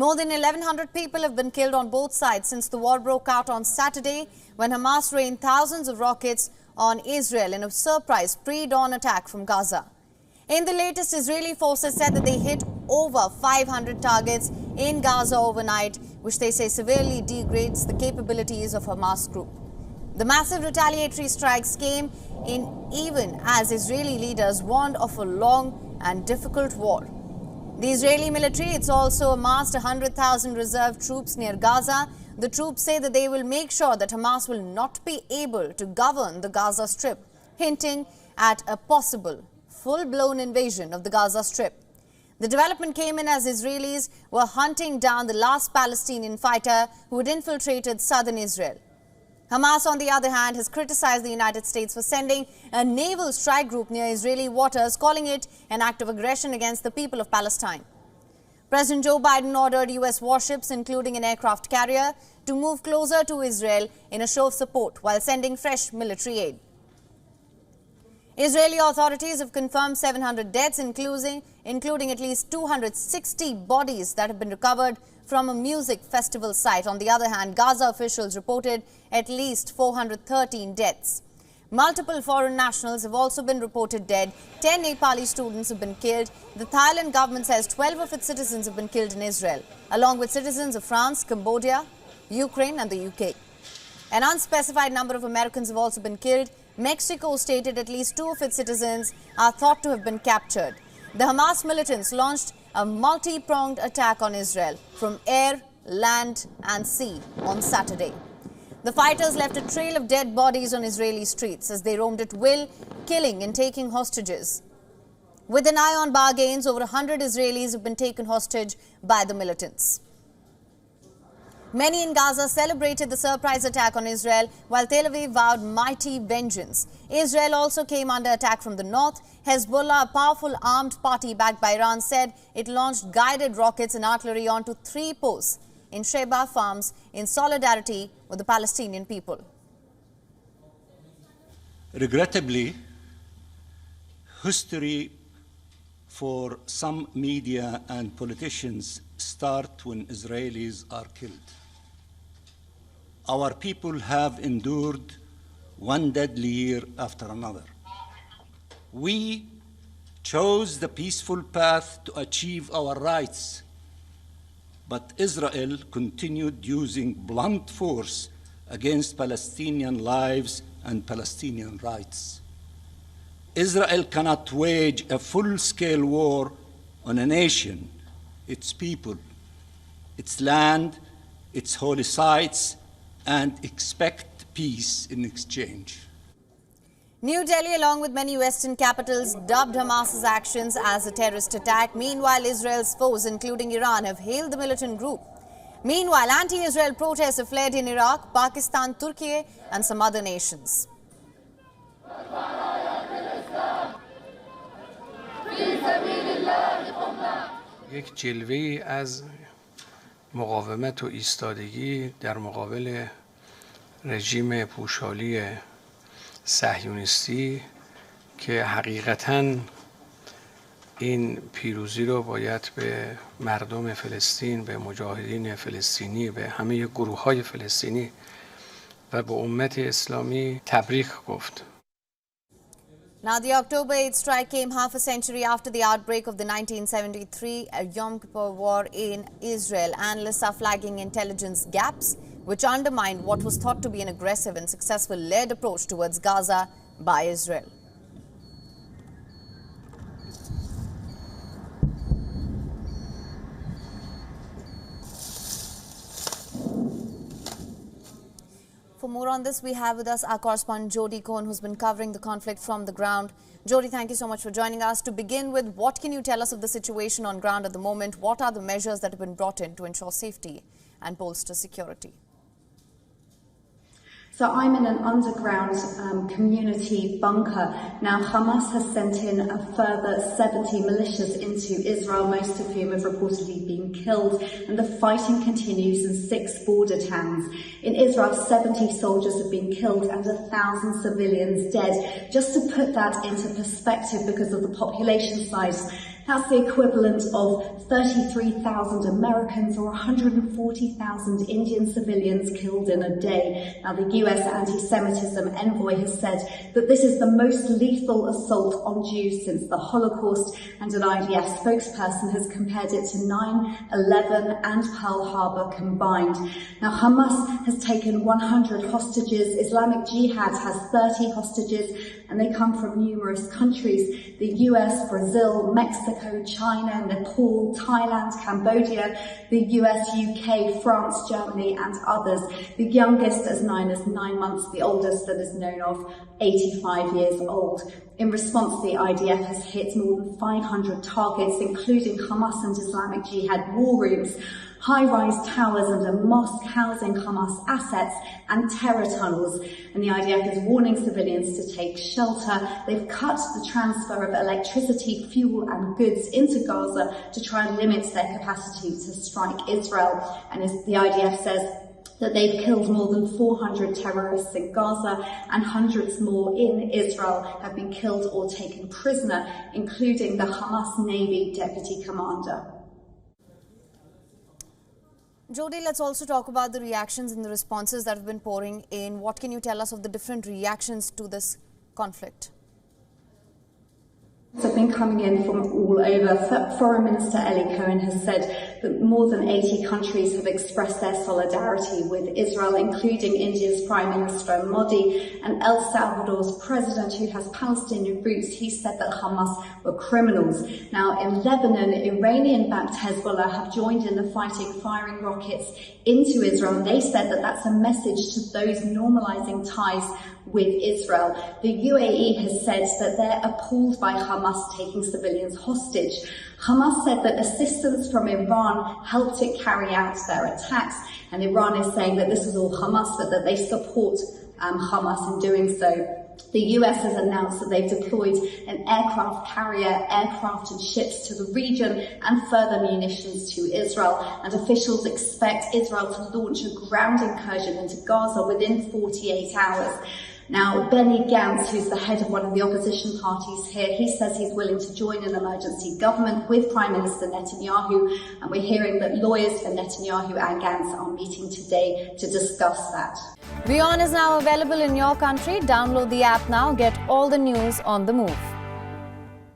More than 1,100 people have been killed on both sides since the war broke out on Saturday when Hamas rained thousands of rockets on Israel in a surprise pre-dawn attack from Gaza. In the latest, Israeli forces said that they hit over 500 targets in Gaza overnight, which they say severely degrades the capabilities of Hamas group. The massive retaliatory strikes came in even as Israeli leaders warned of a long and difficult war. The Israeli military, it's also amassed 100,000 reserve troops near Gaza. The troops say that they will make sure that Hamas will not be able to govern the Gaza Strip, hinting at a possible full-blown invasion of the Gaza Strip. The development came in as Israelis were hunting down the last Palestinian fighter who had infiltrated southern Israel. Hamas, on the other hand, has criticized the United States for sending a naval strike group near Israeli waters, calling it an act of aggression against the people of Palestine. President Joe Biden ordered U.S. warships, including an aircraft carrier, to move closer to Israel in a show of support while sending fresh military aid. Israeli authorities have confirmed 700 deaths, including at least 260 bodies that have been recovered from a music festival site. On the other hand, Gaza officials reported at least 413 deaths. Multiple foreign nationals have also been reported dead. 10 Nepali students have been killed. The Thailand government says 12 of its citizens have been killed in Israel, along with citizens of France, Cambodia, Ukraine and the UK. An unspecified number of Americans have also been killed. Mexico stated at least 2 of its citizens are thought to have been captured. The Hamas militants launched a multi-pronged attack on Israel from air, land and sea on Saturday. The fighters left a trail of dead bodies on Israeli streets as they roamed at will, killing and taking hostages. With an eye on bargains, over 100 Israelis have been taken hostage by the militants. Many in Gaza celebrated the surprise attack on Israel, while Tel Aviv vowed mighty vengeance. Israel also came under attack from the north. Hezbollah, a powerful armed party backed by Iran, said it launched guided rockets and artillery onto 3 posts in Sheba farms in solidarity with the Palestinian people. Regrettably, history for some media and politicians start when Israelis are killed. Our people have endured one deadly year after another. We chose the peaceful path to achieve our rights, but Israel continued using blunt force against Palestinian lives and Palestinian rights. Israel cannot wage a full-scale war on a nation, its people, its land, its holy sites, and expect peace in exchange. New Delhi, along with many Western capitals, dubbed Hamas's actions as a terrorist attack. Meanwhile, Israel's foes, including Iran, have hailed the militant group. Meanwhile, anti-Israel protests have flared in Iraq, Pakistan, Turkey, and some other nations. یک جلوه‌ای از مقاومت و ایستادگی در مقابل رژیم پوشالی صهیونیستی که حقیقتاً این پیروزی رو باید به مردم فلسطین، به مجاهدین فلسطینی، به همه گروه‌های فلسطینی و به امت اسلامی تبریک گفت. Now, the October 8th strike came half a century after the outbreak of the 1973 Yom Kippur War in Israel. Analysts are flagging intelligence gaps, which undermined what was thought to be an aggressive and successful led approach towards Gaza by Israel. For more on this, we have with us our correspondent Jody Cohen, who's been covering the conflict from the ground. Jody, thank you so much for joining us. To begin with, what can you tell us of the situation on ground at the moment? What are the measures that have been brought in to ensure safety and bolster security? So I'm in an underground community bunker. Now Hamas has sent in a further 70 militias into Israel, most of whom have reportedly been killed, and the fighting continues in 6 border towns. In Israel, 70 soldiers have been killed and 1,000 civilians dead. Just to put that into perspective, because of the population size, That's the equivalent of 33,000 Americans or 140,000 Indian civilians killed in a day. Now, the US anti-Semitism envoy has said that this is the most lethal assault on Jews since the Holocaust, and an IDF spokesperson has compared it to 9/11 and Pearl Harbor combined. Now, Hamas has taken 100 hostages, Islamic Jihad has 30 hostages, and they come from numerous countries: the US, Brazil, Mexico, China, Nepal, Thailand, Cambodia, the US, UK, France, Germany, and others. The youngest as 9 months, the oldest that is known of 85 years old. In response, the IDF has hit more than 500 targets, including Hamas and Islamic Jihad war rooms, high-rise towers and a mosque housing Hamas assets, and terror tunnels. And the IDF is warning civilians to take shelter. They've cut the transfer of electricity, fuel and goods into Gaza to try and limit their capacity to strike Israel. And as the IDF says, that they've killed more than 400 terrorists in Gaza, and hundreds more in Israel have been killed or taken prisoner, including the Hamas Navy deputy commander. Jody, let's also talk about the reactions and the responses that have been pouring in. What can you tell us of the different reactions to this conflict? Have been coming in from all over. Foreign Minister Eli Cohen has said that more than 80 countries have expressed their solidarity with Israel, including India's Prime Minister Modi and El Salvador's president, who has Palestinian roots. He said that Hamas were criminals. Now, in Lebanon, Iranian-backed Hezbollah have joined in the fighting, firing rockets into Israel. They said that that's a message to those normalizing ties with Israel. The UAE has said that they're appalled by Hamas taking civilians hostage. Hamas said that assistance from Iran helped it carry out their attacks, and Iran is saying that this is all Hamas, but that they support Hamas in doing so. The US has announced that they've deployed an aircraft carrier, aircraft and ships to the region, and further munitions to Israel. And officials expect Israel to launch a ground incursion into Gaza within 48 hours. Now, Benny Gantz, who's the head of one of the opposition parties here, he says he's willing to join an emergency government with Prime Minister Netanyahu, and we're hearing that lawyers for Netanyahu and Gantz are meeting today to discuss that. WION is now available in your country. Download the app now. Get all the news on the move.